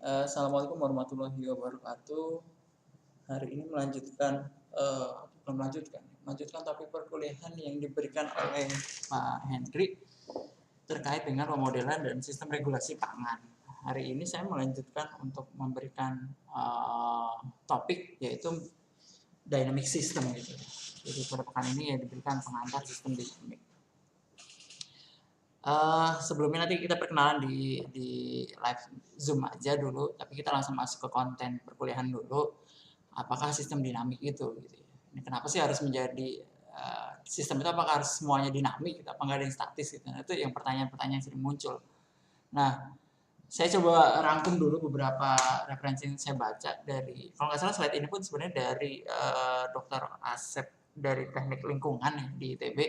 Assalamualaikum warahmatullahi wabarakatuh. Hari ini melanjutkan topik perkuliahan yang diberikan oleh Pak Hendrik terkait dengan pemodelan dan sistem regulasi pangan. Hari ini saya melanjutkan untuk memberikan topik yaitu dynamic system gitu. Jadi pada pekan ini ya diberikan pengantar sistem dinamik. Sebelumnya nanti kita perkenalan di live Zoom aja dulu, tapi kita langsung masuk ke konten perkuliahan dulu. Apakah sistem dinamik itu? Gitu ya. Ini kenapa sih harus menjadi sistem itu? Apakah harus semuanya dinamik? Gitu? Apa nggak ada yang statis? Gitu? Nah, itu yang pertanyaan-pertanyaan yang sering muncul. Nah, saya coba rangkum dulu beberapa referensi yang saya baca dari, kalau nggak salah slide ini pun sebenarnya dari Dr. Asep dari Teknik Lingkungan ya, di ITB.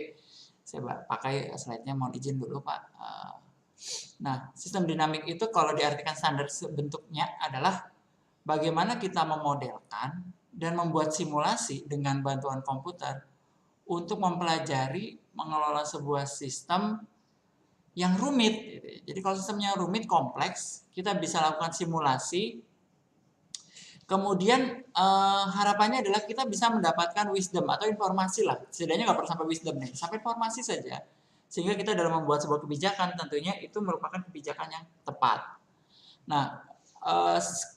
Saya pakai slide-nya, mohon izin dulu Pak. Nah, sistem dinamik itu kalau diartikan standar bentuknya adalah bagaimana kita memodelkan dan membuat simulasi dengan bantuan komputer untuk mempelajari mengelola sebuah sistem yang rumit. Jadi kalau sistemnya rumit, kompleks, kita bisa lakukan simulasi. Kemudian harapannya adalah kita bisa mendapatkan wisdom atau informasi lah. Setidaknya nggak perlu sampai wisdom nih, sampai informasi saja. Sehingga kita dalam membuat sebuah kebijakan tentunya itu merupakan kebijakan yang tepat. Nah,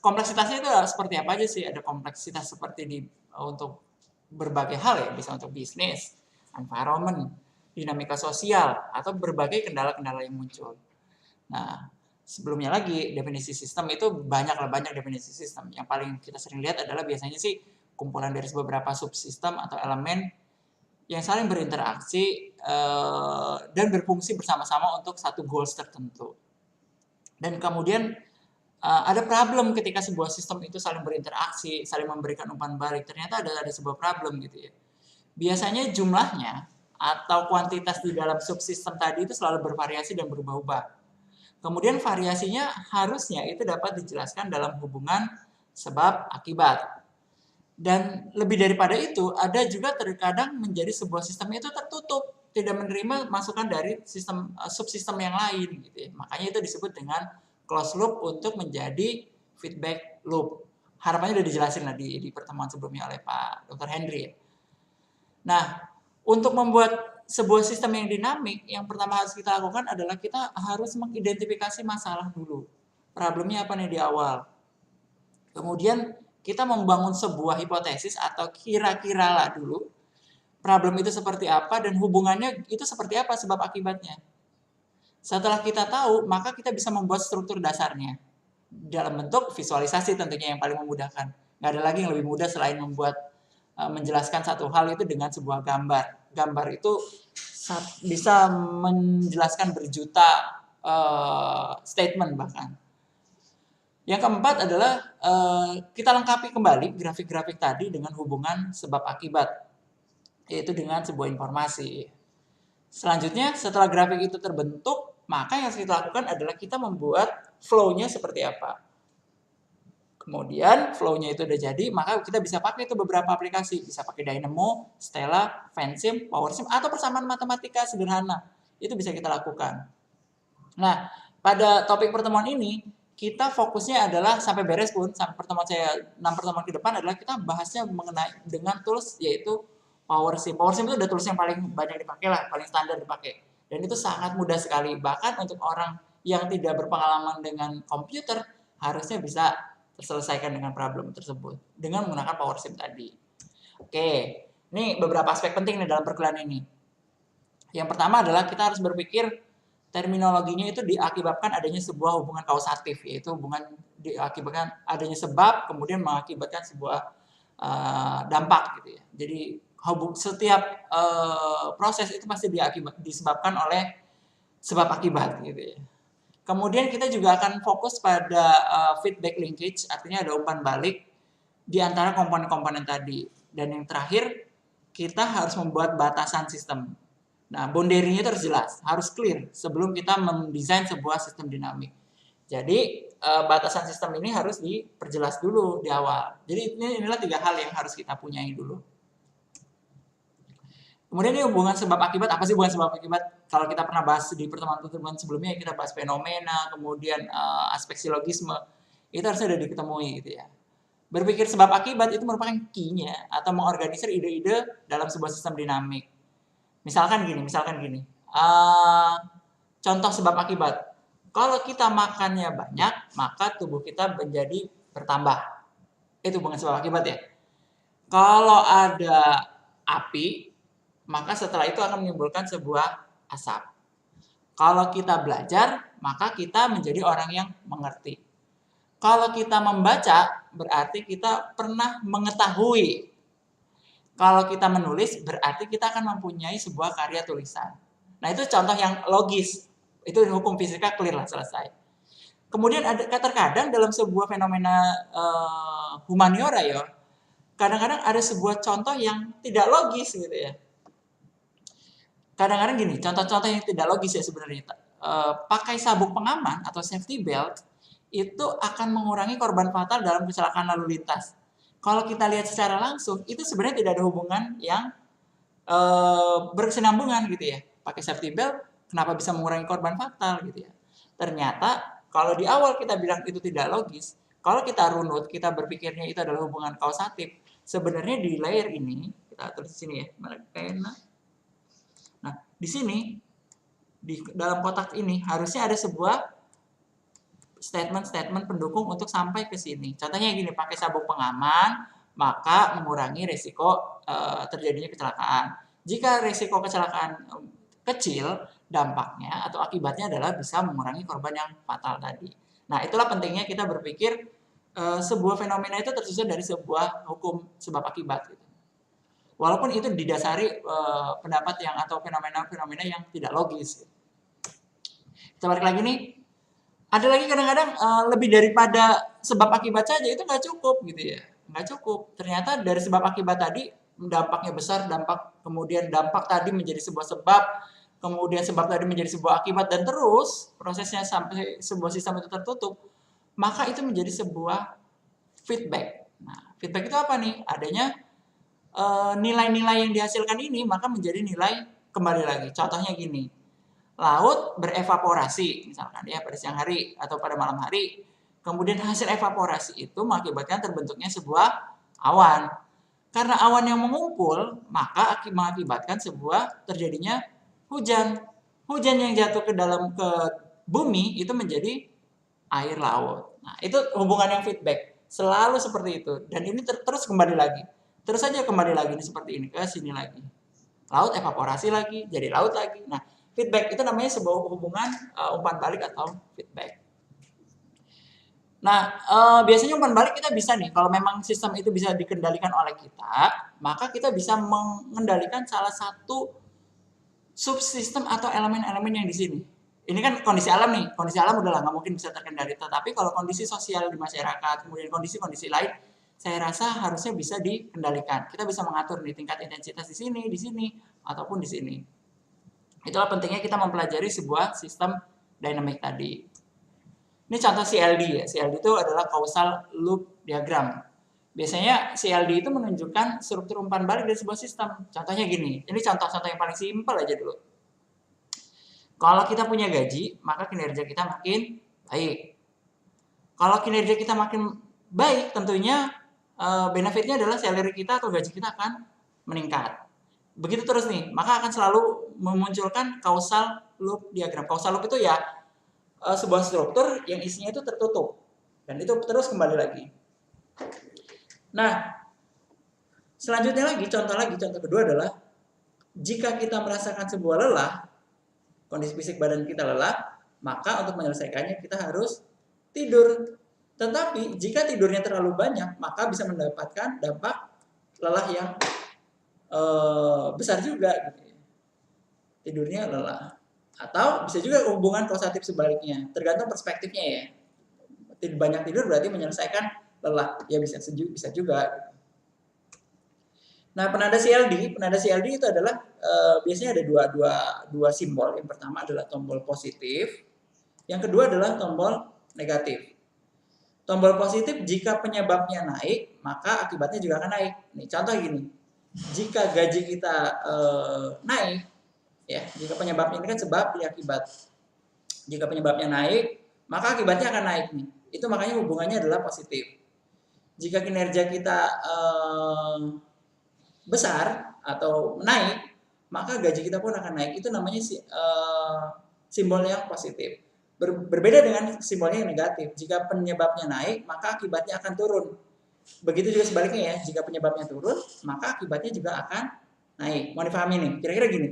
kompleksitasnya itu seperti apa aja sih? Ada kompleksitas seperti untuk berbagai hal ya, bisa untuk bisnis, environment, dinamika sosial, atau berbagai kendala-kendala yang muncul. Nah, sebelumnya lagi definisi sistem itu banyak definisi sistem. Yang paling kita sering lihat adalah biasanya sih kumpulan dari beberapa subsistem atau elemen yang saling berinteraksi dan berfungsi bersama-sama untuk satu goals tertentu. Dan kemudian ada problem ketika sebuah sistem itu saling berinteraksi, saling memberikan umpan balik. Ternyata ada sebuah problem gitu ya. Biasanya jumlahnya atau kuantitas di dalam subsistem tadi itu selalu bervariasi dan berubah-ubah. Kemudian variasinya harusnya itu dapat dijelaskan dalam hubungan sebab akibat. Dan lebih daripada itu, ada juga terkadang menjadi sebuah sistem itu tertutup, tidak menerima masukan dari sistem subsistem yang lain gitu ya. Makanya itu disebut dengan closed loop untuk menjadi feedback loop. Harapannya sudah dijelasin lah di pertemuan sebelumnya oleh Pak Dr. Henry ya. Nah, untuk membuat sebuah sistem yang dinamik, yang pertama harus kita lakukan adalah kita harus mengidentifikasi masalah dulu. Problemnya apa nih di awal. Kemudian kita membangun sebuah hipotesis atau kira-kira lah dulu problem itu seperti apa dan hubungannya itu seperti apa sebab akibatnya. Setelah kita tahu, maka kita bisa membuat struktur dasarnya dalam bentuk visualisasi tentunya yang paling memudahkan. Nggak ada lagi yang lebih mudah selain menjelaskan satu hal itu dengan sebuah gambar. Gambar itu bisa menjelaskan berjuta statement bahkan. Yang keempat adalah kita lengkapi kembali grafik-grafik tadi dengan hubungan sebab akibat, yaitu dengan sebuah informasi. Selanjutnya setelah grafik itu terbentuk, maka yang harus kita lakukan adalah kita membuat flow-nya seperti apa. Kemudian flow-nya itu udah jadi, maka kita bisa pakai itu beberapa aplikasi. Bisa pakai Dynamo, Stella, Fansim, PowerSim, atau persamaan matematika sederhana. Itu bisa kita lakukan. Nah, pada topik pertemuan ini, kita fokusnya adalah sampai beres pun, sampai pertemuan saya 6 pertemuan ke depan adalah kita bahasnya mengenai dengan tools yaitu PowerSim. PowerSim itu udah tools yang paling banyak dipakai lah, paling standar dipakai. Dan itu sangat mudah sekali. Bahkan untuk orang yang tidak berpengalaman dengan komputer, harusnya bisa terselesaikan dengan problem tersebut dengan menggunakan PowerSim tadi. Oke, ini beberapa aspek penting nih dalam perkuliahan ini. Yang pertama adalah kita harus berpikir terminologinya itu diakibatkan adanya sebuah hubungan kausatif, yaitu hubungan diakibatkan adanya sebab kemudian mengakibatkan sebuah dampak gitu ya. Jadi setiap proses itu pasti disebabkan oleh sebab akibat gitu ya. Kemudian kita juga akan fokus pada feedback linkage, artinya ada umpan balik di antara komponen-komponen tadi. Dan yang terakhir, kita harus membuat batasan sistem. Nah, boundary-nya itu harus jelas, harus clear sebelum kita mendesain sebuah sistem dinamik. Jadi, batasan sistem ini harus diperjelas dulu di awal. Jadi, inilah 3 hal yang harus kita punyai dulu. Kemudian ini hubungan sebab akibat, apa sih hubungan sebab akibat? Kalau kita pernah bahas di pertemuan-pertemuan sebelumnya, kita bahas fenomena, kemudian aspek silogisme. Itu harusnya udah diketemui gitu ya. Berpikir sebab akibat itu merupakan key-nya atau mengorganisir ide-ide dalam sebuah sistem dinamik. Misalkan gini. Contoh sebab akibat. Kalau kita makannya banyak, maka tubuh kita menjadi bertambah. Itu bukan sebab akibat ya. Kalau ada api, maka setelah itu akan menimbulkan sebuah asap. Kalau kita belajar, maka kita menjadi orang yang mengerti. Kalau kita membaca, berarti kita pernah mengetahui. Kalau kita menulis, berarti kita akan mempunyai sebuah karya tulisan. Nah, itu contoh yang logis. Itu hukum fisika clear lah, selesai. Kemudian ada terkadang dalam sebuah fenomena humaniora ya, kadang-kadang ada sebuah contoh yang tidak logis gitu ya. Kadang-kadang gini, contoh-contoh yang tidak logis ya sebenarnya. Pakai sabuk pengaman atau safety belt itu akan mengurangi korban fatal dalam kecelakaan lalu lintas. Kalau kita lihat secara langsung, itu sebenarnya tidak ada hubungan yang berkesinambungan gitu ya. Pakai safety belt, kenapa bisa mengurangi korban fatal gitu ya. Ternyata kalau di awal kita bilang itu tidak logis, kalau kita runut, kita berpikirnya itu adalah hubungan kausatif, sebenarnya di layer ini, kita tulis di sini ya, pena. Nah, di sini, di dalam kotak ini, harusnya ada sebuah statement-statement pendukung untuk sampai ke sini. Contohnya gini, pakai sabuk pengaman, maka mengurangi risiko terjadinya kecelakaan. Jika risiko kecelakaan kecil, dampaknya atau akibatnya adalah bisa mengurangi korban yang fatal tadi. Nah, itulah pentingnya kita berpikir sebuah fenomena itu tersusun dari sebuah hukum sebab akibat. Gitu. Walaupun itu didasari pendapat yang atau fenomena-fenomena yang tidak logis. Gitu. Kita balik lagi nih. Ada lagi kadang-kadang lebih daripada sebab akibat saja itu nggak cukup gitu ya, nggak cukup. Ternyata dari sebab akibat tadi dampaknya besar, kemudian dampak tadi menjadi sebuah sebab, kemudian sebab tadi menjadi sebuah akibat dan terus prosesnya sampai sebuah sistem itu tertutup, maka itu menjadi sebuah feedback. Nah, feedback itu apa nih? Adanya nilai-nilai yang dihasilkan ini maka menjadi nilai kembali lagi. Contohnya gini. Laut berevaporasi misalkan ya pada siang hari atau pada malam hari. Kemudian hasil evaporasi itu mengakibatkan terbentuknya sebuah awan. Karena awan yang mengumpul, maka mengakibatkan sebuah terjadinya hujan. Hujan yang jatuh ke bumi itu menjadi air laut. Nah, itu hubungan yang feedback. Selalu seperti itu. Dan ini terus kembali lagi. Terus saja kembali lagi ini seperti ini ke sini lagi. Laut evaporasi lagi, jadi laut lagi. Nah, feedback itu namanya sebuah hubungan umpan balik atau feedback. Nah, biasanya umpan balik kita bisa nih, kalau memang sistem itu bisa dikendalikan oleh kita, maka kita bisa mengendalikan salah satu subsistem atau elemen-elemen yang di sini. Ini kan kondisi alam nih, kondisi alam udahlah nggak mungkin bisa terkendali. Tetapi kalau kondisi sosial di masyarakat, kemudian kondisi-kondisi lain, saya rasa harusnya bisa dikendalikan. Kita bisa mengatur nih tingkat intensitas di sini, ataupun di sini. Itulah pentingnya kita mempelajari sebuah sistem dynamic tadi. Ini contoh CLD ya. CLD itu adalah causal loop diagram. Biasanya CLD itu menunjukkan struktur umpan balik dari sebuah sistem. Contohnya gini. Ini contoh-contoh yang paling simpel aja dulu. Kalau kita punya gaji, maka kinerja kita makin baik. Kalau kinerja kita makin baik, tentunya benefitnya adalah salary kita atau gaji kita akan meningkat. Begitu terus nih, maka akan selalu memunculkan causal loop diagram. Causal loop itu ya sebuah struktur yang isinya itu tertutup. Dan itu terus kembali lagi. Nah, selanjutnya contoh kedua adalah jika kita merasakan sebuah lelah, kondisi fisik badan kita lelah, maka untuk menyelesaikannya kita harus tidur. Tetapi jika tidurnya terlalu banyak, maka bisa mendapatkan dampak lelah yang besar juga gitu. Tidurnya lelah. Atau bisa juga hubungan kausatif sebaliknya, tergantung perspektifnya ya. Banyak tidur berarti menyelesaikan lelah, ya bisa juga. Nah, penanda CLD itu adalah biasanya ada dua simbol. Yang pertama adalah tombol positif, yang kedua adalah tombol negatif. Tombol positif jika penyebabnya naik, maka akibatnya juga akan naik. Nih, contoh gini. Jika gaji kita naik, ya, jika penyebabnya ini kan sebab ya akibat. Jika penyebabnya naik, maka akibatnya akan naik nih. Itu makanya hubungannya adalah positif. Jika kinerja kita besar atau naik, maka gaji kita pun akan naik. Itu namanya simbol yang positif. Berbeda dengan simbolnya yang negatif. Jika penyebabnya naik, maka akibatnya akan turun. Begitu juga sebaliknya ya, jika penyebabnya turun, maka akibatnya juga akan naik. Mau dipahami nih? Kira-kira gini.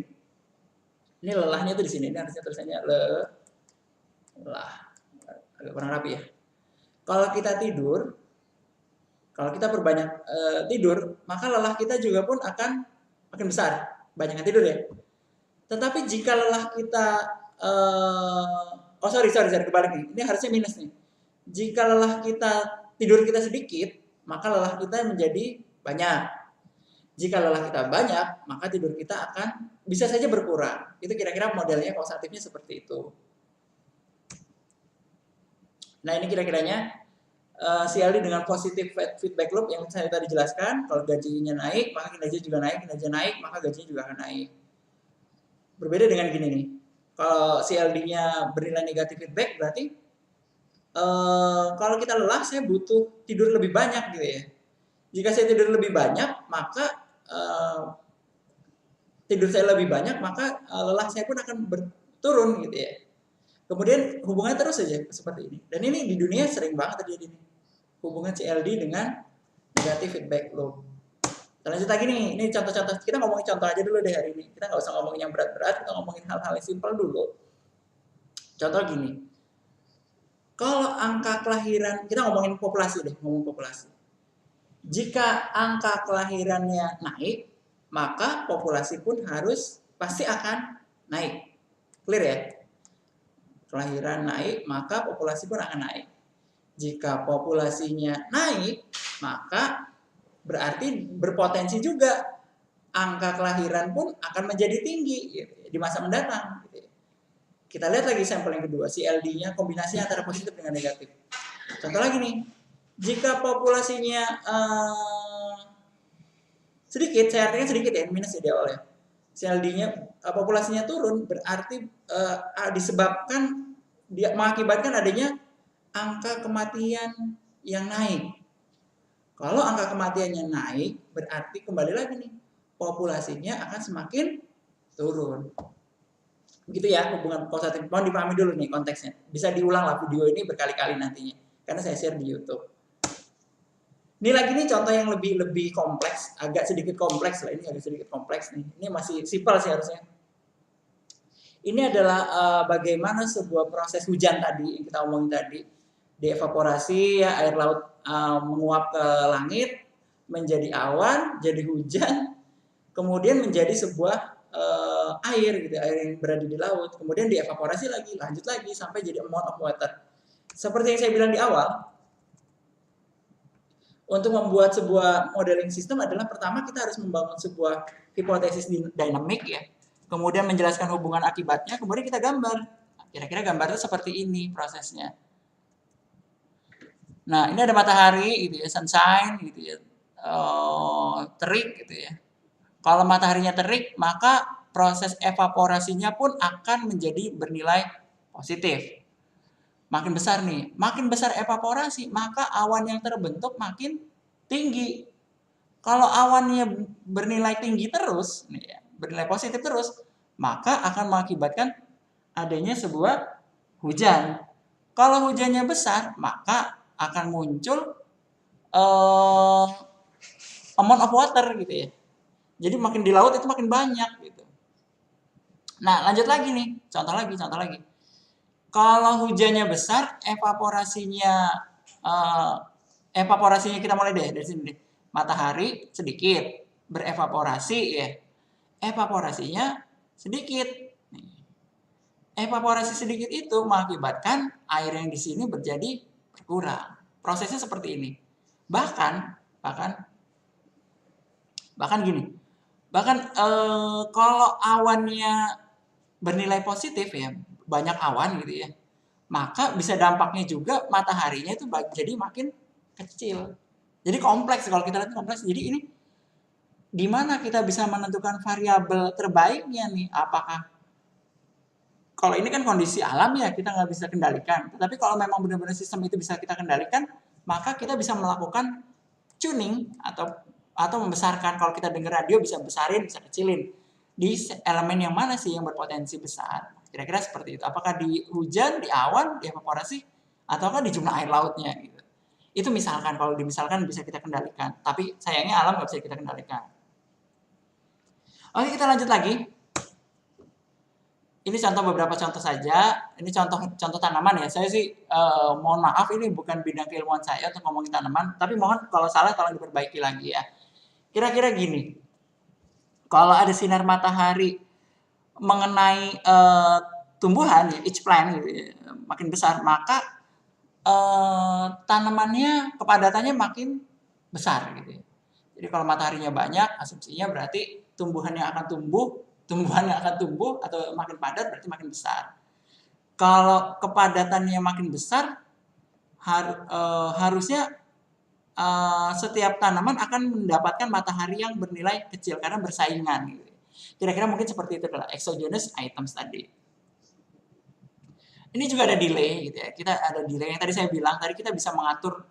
Ini lelahnya tuh di sini. Ini harusnya tulisannya lelah. Agak kurang rapi ya. Kalau kita tidur, kalau kita perbanyak tidur, maka lelah kita juga pun akan makin besar. Banyak yang tidur ya. Tetapi jika lelah kita sorry, kebalik nih. Ini harusnya minus nih. Jika lelah kita tidur kita sedikit, maka lelah kita menjadi banyak. Jika lelah kita banyak, maka tidur kita akan bisa saja berkurang. Itu kira-kira modelnya kausatifnya seperti itu. Nah, ini kira-kiranya CLD dengan positif feedback loop yang saya tadi jelaskan. Kalau gajinya naik, maka kinerja juga naik. Kinerja naik, maka gajinya juga akan naik. Berbeda dengan gini nih. Kalau CLD-nya bernilai negatif feedback, berarti kalau kita lelah, saya butuh tidur lebih banyak gitu ya. Jika saya tidur lebih banyak, maka tidur saya lebih banyak, maka lelah saya pun akan turun gitu ya. Kemudian hubungannya terus saja seperti ini. Dan ini di dunia sering banget terjadi nih. Hubungan CLD dengan negatif feedback loop. Kita lanjut lagi nih. Ini contoh-contoh. Kita ngomongin contoh aja dulu deh hari ini. Kita nggak usah ngomongin yang berat-berat. Kita ngomongin hal-hal yang simpel dulu. Contoh gini. Kalau angka kelahiran, kita ngomongin populasi deh. Ngomong populasi. Jika angka kelahirannya naik, maka populasi pun harus pasti akan naik. Clear ya? Kelahiran naik, maka populasi pun akan naik. Jika populasinya naik, maka berarti berpotensi juga angka kelahiran pun akan menjadi tinggi gitu, di masa mendatang. Gitu. Kita lihat lagi sampel yang kedua, CLD-nya kombinasi antara positif dengan negatif. Contoh lagi nih, jika populasinya sedikit, saya artikan sedikit ya, minus ya di awal ya. CLD-nya populasinya turun berarti disebabkan mengakibatkan adanya angka kematian yang naik. Kalau angka kematiannya naik, berarti kembali lagi nih, populasinya akan semakin turun. Begitu ya hubungan kausatif. Mohon dipahami dulu nih konteksnya. Bisa diulang lah video ini berkali-kali nantinya, karena saya share di YouTube. Ini lagi nih contoh yang lebih kompleks, agak sedikit kompleks lah. Ini agak sedikit kompleks nih. Ini masih simpel sih harusnya. Ini adalah bagaimana sebuah proses hujan tadi yang kita omongin tadi, dievaporasi ya, air laut menguap ke langit, menjadi awan, jadi hujan, kemudian menjadi sebuah air gitu, air yang berada di laut, kemudian dievaporasi lagi, lanjut lagi sampai jadi amount of water. Seperti yang saya bilang di awal, untuk membuat sebuah modeling sistem adalah pertama kita harus membangun sebuah hipotesis dinamik ya, kemudian menjelaskan hubungan akibatnya, kemudian kita gambar. Kira-kira gambarnya seperti ini prosesnya. Nah, ini ada matahari gitu ya, sunshine gitu ya, terik gitu ya. Kalau mataharinya terik, maka proses evaporasinya pun akan menjadi bernilai positif. Makin besar nih, makin besar evaporasi, maka awan yang terbentuk makin tinggi. Kalau awannya bernilai tinggi terus, nih ya, bernilai positif terus, maka akan mengakibatkan adanya sebuah hujan. Kalau hujannya besar, maka akan muncul amount of water gitu ya. Jadi makin di laut itu makin banyak gitu. Nah, lanjut lagi nih, contoh lagi. Kalau hujannya besar, evaporasinya kita mulai deh dari sini deh. Matahari sedikit berevaporasi ya. Evaporasinya sedikit. Evaporasi sedikit itu mengakibatkan air yang di sini menjadi berkurang. Prosesnya seperti ini. Bahkan gini. Kalau awannya bernilai positif ya, banyak awan gitu ya, maka bisa dampaknya juga mataharinya itu jadi makin kecil. Jadi kompleks, kalau kita lihat kompleks. Jadi ini di mana kita bisa menentukan variabel terbaiknya nih? Apakah kalau ini kan kondisi alam ya, kita nggak bisa kendalikan. Tapi kalau memang benar-benar sistem itu bisa kita kendalikan, maka kita bisa melakukan tuning atau membesarkan. Kalau kita dengar radio bisa besarin, bisa kecilin. Di elemen yang mana sih yang berpotensi besar? Kira-kira seperti itu. Apakah di hujan, di awan, di evaporasi, ataukah di jumlah air lautnya? Gitu. Itu misalkan, kalau dimisalkan bisa kita kendalikan. Tapi sayangnya alam nggak bisa kita kendalikan. Oke, kita lanjut lagi. Ini beberapa contoh saja. Ini contoh tanaman ya. Saya sih mohon maaf, ini bukan bidang keilmuan saya untuk ngomongin tanaman. Tapi mohon kalau salah tolong diperbaiki lagi ya. Kira-kira gini. Kalau ada sinar matahari mengenai tumbuhan, each plant gitu ya, makin besar, maka tanamannya kepadatannya makin besar gitu ya. Jadi kalau mataharinya banyak, asumsinya berarti tumbuhan yang akan tumbuh atau makin padat berarti makin besar. Kalau kepadatannya makin besar, harusnya setiap tanaman akan mendapatkan matahari yang bernilai kecil karena bersaingan. Gitu. Kira-kira mungkin seperti itu adalah exogenous items tadi. Ini juga ada delay gitu ya. Kita ada delay yang tadi saya bilang, tadi kita bisa mengatur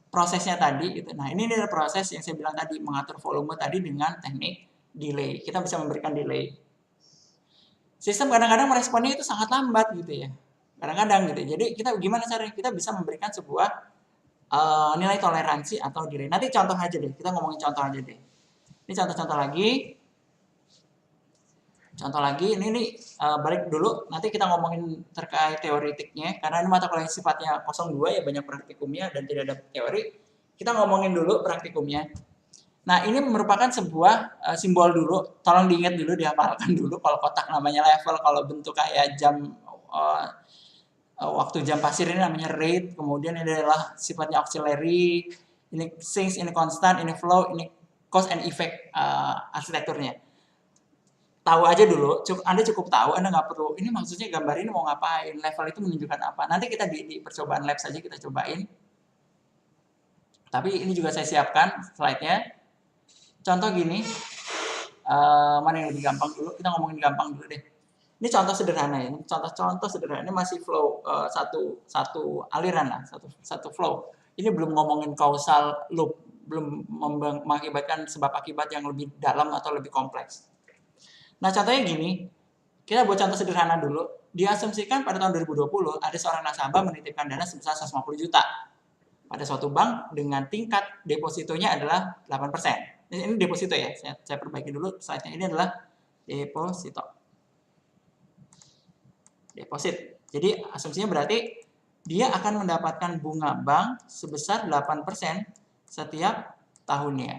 prosesnya tadi gitu. Nah, ini adalah proses yang saya bilang tadi, mengatur volume tadi dengan teknik delay. Kita bisa memberikan delay. Sistem kadang-kadang meresponnya itu sangat lambat gitu ya. Kadang-kadang gitu. Jadi kita gimana caranya? Kita bisa memberikan sebuah nilai toleransi atau delay. Nanti contoh aja deh. Kita ngomongin contoh aja deh. Ini contoh-contoh lagi. Contoh lagi, ini balik dulu, nanti kita ngomongin terkait teoritiknya, karena ini mata kuliah sifatnya 02 ya, banyak praktikumnya dan tidak ada teori. Kita ngomongin dulu praktikumnya. Nah, ini merupakan sebuah simbol dulu, tolong diingat dulu, dihafalkan dulu. Kalau kotak namanya level, kalau bentuk kayak jam, waktu jam pasir ini namanya rate, kemudian ini adalah sifatnya auxiliary, ini sinks, ini constant, ini flow, ini cause and effect arsitekturnya. Tahu aja dulu, Anda cukup tahu, Anda nggak perlu, ini maksudnya gambar ini mau ngapain, level itu menunjukkan apa. Nanti kita di percobaan lab saja kita cobain. Tapi ini juga saya siapkan slide-nya. Contoh gini, mana yang lebih gampang dulu, kita ngomongin gampang dulu deh. Ini contoh sederhana ya, contoh sederhana, ini masih flow, satu aliran lah, satu flow. Ini belum ngomongin causal loop, belum mengakibatkan sebab akibat yang lebih dalam atau lebih kompleks. Nah, contohnya gini, kita buat contoh sederhana dulu. Diasumsikan pada tahun 2020 ada seorang nasabah menitipkan dana sebesar 150 juta pada suatu bank dengan tingkat depositonya adalah 8%. Ini deposito ya, saya perbaiki dulu slide-nya. Ini adalah deposito. Deposit. Jadi asumsinya berarti dia akan mendapatkan bunga bank sebesar 8% setiap tahunnya.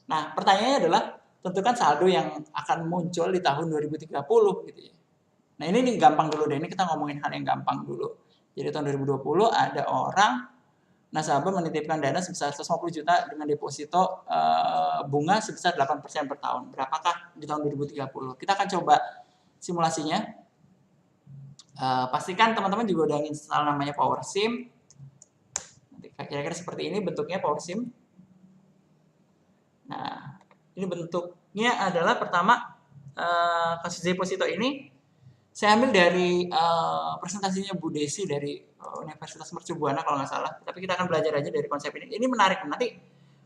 Nah, pertanyaannya adalah tentukan saldo yang akan muncul di tahun 2030 gitu ya. Nah, ini gampang dulu deh. Ini kita ngomongin hal yang gampang dulu. Jadi tahun 2020 ada orang nasabah menitipkan dana sebesar 150 juta dengan deposito bunga sebesar 8% per tahun. Berapakah di tahun 2030? Kita akan coba simulasinya. Pastikan teman-teman juga udah install namanya PowerSim. Kira-kira seperti ini bentuknya PowerSim. Nah, ini bentuknya adalah pertama kasus deposito ini saya ambil dari presentasinya Bu Desi dari Universitas Mercu Buana kalau nggak salah. Tapi kita akan belajar aja dari konsep ini. Ini menarik. Nanti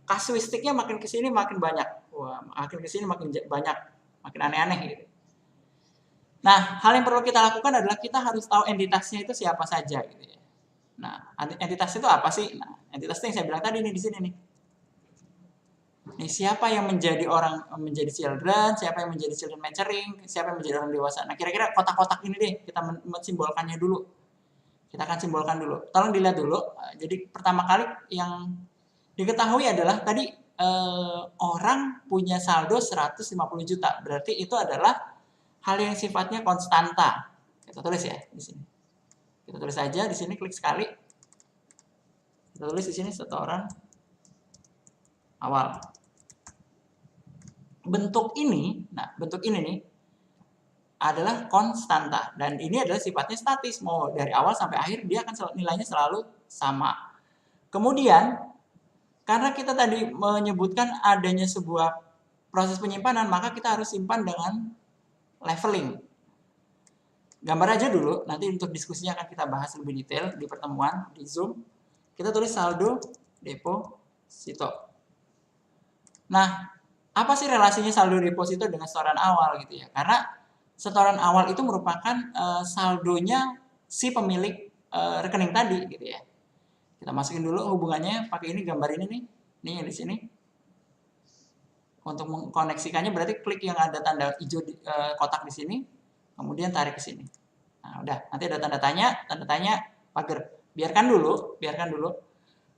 kasuistiknya makin kesini makin banyak. Wah, makin kesini makin banyak, makin aneh-aneh gitu. Nah, hal yang perlu kita lakukan adalah kita harus tahu entitasnya itu siapa saja gitu ya. Nah, entitas itu apa sih? Nah, entitas itu yang saya bilang tadi nih di sini nih. Nih, siapa yang menjadi menjadi children, siapa yang menjadi children maturing, siapa yang menjadi orang dewasa. Nah, kira-kira kotak-kotak ini deh kita mensimbolkannya dulu. Kita akan simbolkan dulu. Tolong dilihat dulu. Jadi pertama kali yang diketahui adalah tadi orang punya saldo 150 juta. Berarti itu adalah hal yang sifatnya konstanta. Kita tulis ya di sini. Kita tulis aja di sini, klik sekali. Kita tulis di sini setoran awal. Bentuk ini nih adalah konstanta dan ini adalah sifatnya statis, mau dari awal sampai akhir dia akan nilainya selalu sama. Kemudian karena kita tadi menyebutkan adanya sebuah proses penyimpanan, maka kita harus simpan dengan leveling. Gambar aja dulu, nanti untuk diskusinya akan kita bahas lebih detail di pertemuan di Zoom. Kita tulis saldo deposito. Nah, apa sih relasinya saldo deposito dengan setoran awal gitu ya? Karena setoran awal itu merupakan saldonya si pemilik rekening tadi gitu ya. Kita masukin dulu hubungannya pakai ini, gambar ini nih. Nih di sini. Untuk mengkoneksikannya berarti klik yang ada tanda hijau kotak di sini, kemudian tarik ke sini. Nah, udah, nanti ada tanda tanya, pagar. Biarkan dulu.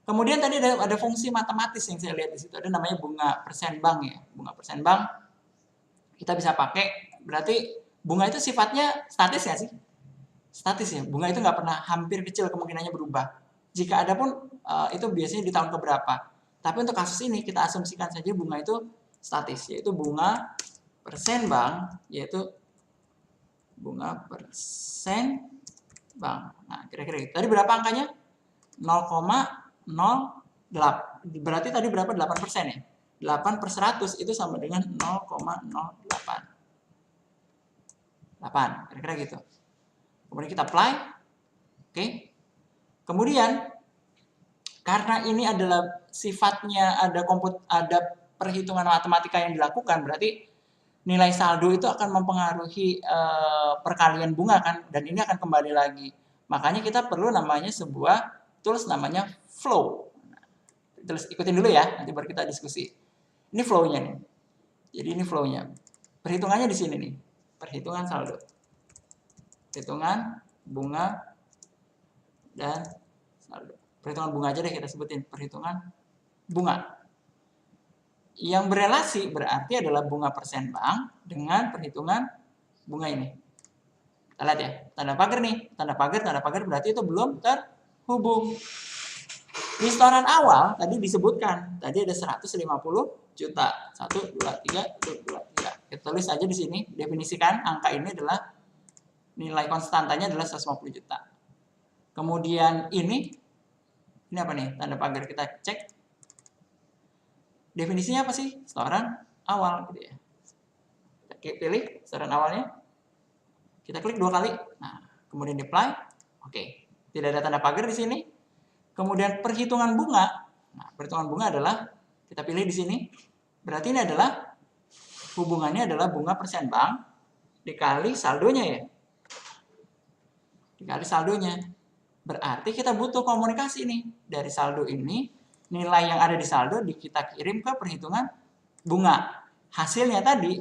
Kemudian tadi ada fungsi matematis yang saya lihat di situ, ada namanya bunga persen bank ya. Bunga persen bank kita bisa pakai, berarti bunga itu sifatnya statis ya sih? Statis ya, bunga itu nggak pernah, hampir kecil kemungkinannya berubah. Jika ada pun itu biasanya di tahun keberapa. Tapi untuk kasus ini kita asumsikan saja bunga itu statis, yaitu bunga persen bank, yaitu bunga persen bank. Nah, kira-kira tadi berapa angkanya? 0,08. Berarti tadi berapa? 8% ya? 8 per 100 itu sama dengan 0,08. 8, kira-kira gitu. Kemudian kita apply. Oke. Kemudian karena ini adalah sifatnya ada perhitungan matematika yang dilakukan, berarti nilai saldo itu akan mempengaruhi perkalian bunga kan, dan ini akan kembali lagi. Makanya kita perlu namanya sebuah tools namanya flow. Terus ikutin dulu ya, nanti baru kita diskusi. Ini flow-nya nih. Jadi ini flow-nya. Perhitungannya di sini nih. Perhitungan saldo. Perhitungan bunga dan saldo. Perhitungan bunga aja deh kita sebutin. Perhitungan bunga. Yang berelasi berarti adalah bunga persen bank dengan perhitungan bunga ini. Kita lihat ya, tanda pagar nih. Tanda pagar berarti itu belum terhubung. Di setoran awal tadi disebutkan, tadi ada 150 juta. 1, 2, 3, 2, 3. Kita tulis aja di sini, definisikan angka ini adalah nilai konstantanya adalah 150 juta. Kemudian ini apa nih? Tanda pagar kita cek. Definisinya apa sih? Setoran awal gitu ya. Kita pilih setoran awalnya. Kita klik 2 kali. Nah, kemudian di apply. Oke. Tidak ada tanda pagar di sini. Kemudian perhitungan bunga. Nah, perhitungan bunga adalah kita pilih di sini. Berarti ini adalah hubungannya adalah bunga persen bank dikali saldonya ya. Dikali saldonya. Berarti kita butuh komunikasi nih. Dari saldo ini, nilai yang ada di saldo kita kirim ke perhitungan bunga. Hasilnya tadi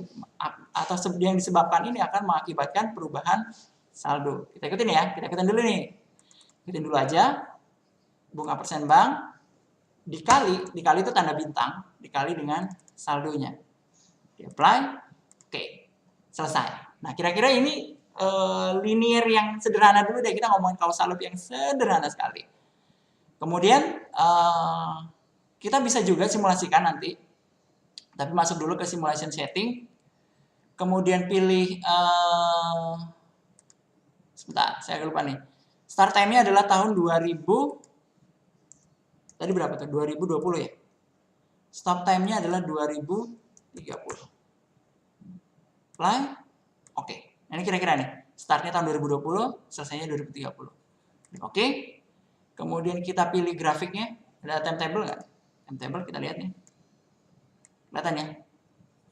atau yang disebabkan ini akan mengakibatkan perubahan saldo. Kita ikutin ya. Kita ikutin dulu nih. Ikutin dulu aja. Bunga persen bank dikali itu tanda bintang, dikali dengan saldonya. Di apply, oke, selesai. Nah, kira-kira ini linear yang sederhana dulu deh, kita ngomongin causal loop yang sederhana sekali. Kemudian kita bisa juga simulasikan nanti, tapi masuk dulu ke simulation setting, kemudian pilih sebentar, saya lupa nih. Start time-nya adalah tahun 2000. Tadi berapa tuh? 2020 ya? Stop time-nya adalah 2030. Apply. Oke. Ini kira-kira nih. Startnya tahun 2020, selesainya 2030. Oke. Kemudian kita pilih grafiknya. Ada timetable nggak? Timetable kita lihat nih. Kelihatan ya?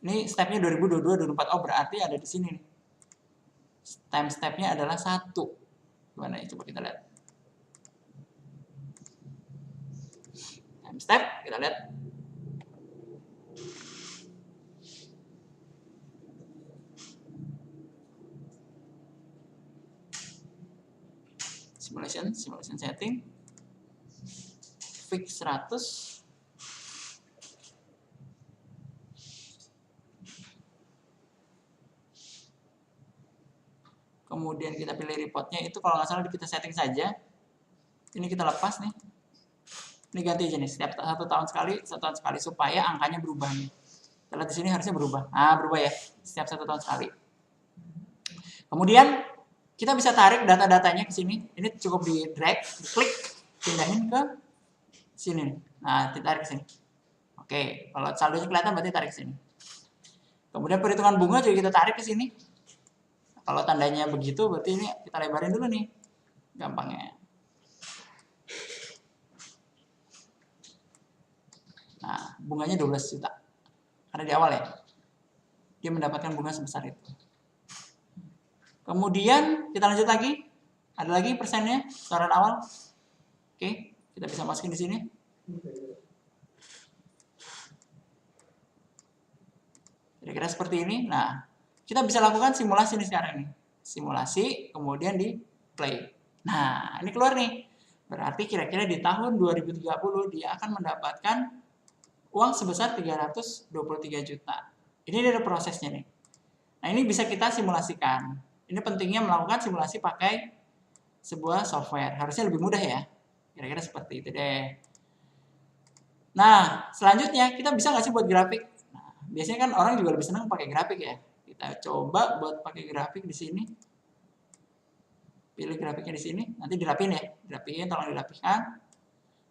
Ini stepnya 2022-2024. Oh, berarti ada di sini nih. Time step-nya adalah 1. Gimana ya? Coba kita lihat. Step, kita lihat. Simulation setting. Fix 100. Kemudian kita pilih reportnya, itu kalau nggak salah kita setting saja. Ini kita lepas nih. Ini ganti aja nih, setiap 1 tahun sekali supaya angkanya berubah nih. Kita lihat di sini harusnya berubah. Nah, berubah ya, setiap 1 tahun sekali. Kemudian kita bisa tarik data-datanya ke sini. Ini cukup di drag, diklik, pindahin ke sini. Nah, ditarik ke sini. Oke, kalau saldonya kelihatan berarti tarik ke sini. Kemudian perhitungan bunga juga kita tarik ke sini. Kalau tandanya begitu berarti ini kita lebarin dulu nih gampangnya. Nah, bunganya 12 juta. Karena di awal ya. Dia mendapatkan bunga sebesar itu. Kemudian kita lanjut lagi. Ada lagi persennya, setoran awal. Oke, kita bisa masukin di sini. Kira-kira seperti ini. Nah, kita bisa lakukan simulasi nih sekarang nih. Simulasi, kemudian di play. Nah, ini keluar nih. Berarti kira-kira di tahun 2030 dia akan mendapatkan uang sebesar 323 juta. Ini ada prosesnya nih. Nah, ini bisa kita simulasikan. Ini pentingnya melakukan simulasi pakai sebuah software. Harusnya lebih mudah ya. Kira-kira seperti itu deh. Nah, selanjutnya kita bisa nggak sih buat grafik? Nah, biasanya kan orang juga lebih senang pakai grafik ya. Kita coba buat pakai grafik di sini. Pilih grafiknya di sini, nanti dirapin ya. Dirapin, tolong dirapihkan.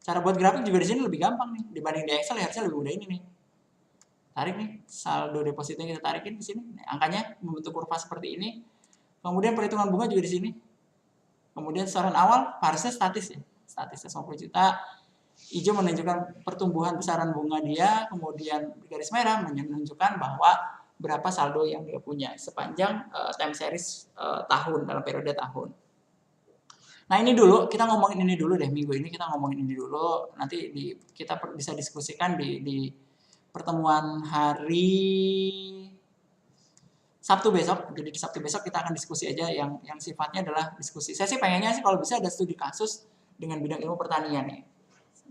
Cara buat grafik juga di sini lebih gampang nih dibanding di Excel ya, harusnya lebih mudah ini nih. Tarik nih saldo depositnya kita tarikin di sini. Nah, angkanya membentuk kurva seperti ini. Kemudian perhitungan bunga juga di sini. Kemudian setoran awal harusnya statis ya. Statis 50 juta. Hijau menunjukkan pertumbuhan besaran bunga dia, kemudian garis merah menunjukkan bahwa berapa saldo yang dia punya sepanjang time series tahun dalam periode tahun. Nah ini dulu, kita ngomongin ini dulu deh, minggu ini kita ngomongin ini dulu, nanti kita bisa diskusikan di pertemuan hari Sabtu besok. Jadi di Sabtu besok kita akan diskusi aja yang sifatnya adalah diskusi. Saya sih pengennya sih kalau bisa ada studi kasus dengan bidang ilmu pertanian nih.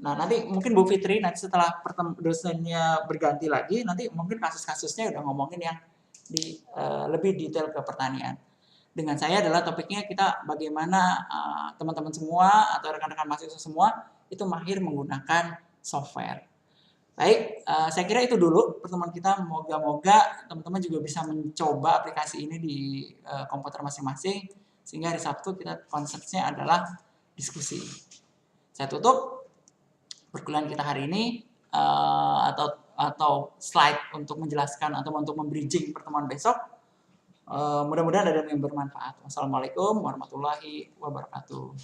Nah nanti mungkin Bu Fitri nanti setelah dosennya berganti lagi, nanti mungkin kasus-kasusnya udah ngomongin yang lebih detail ke pertanian. Dengan saya adalah topiknya kita bagaimana teman-teman semua atau rekan-rekan mahasiswa semua itu mahir menggunakan software. Baik, saya kira itu dulu pertemuan kita. Moga-moga teman-teman juga bisa mencoba aplikasi ini di komputer masing-masing sehingga hari Sabtu kita konsepnya adalah diskusi. Saya tutup perkuliahan kita hari ini atau slide untuk menjelaskan atau untuk membridging pertemuan besok. Mudah-mudahan ada yang bermanfaat. Wassalamualaikum warahmatullahi wabarakatuh.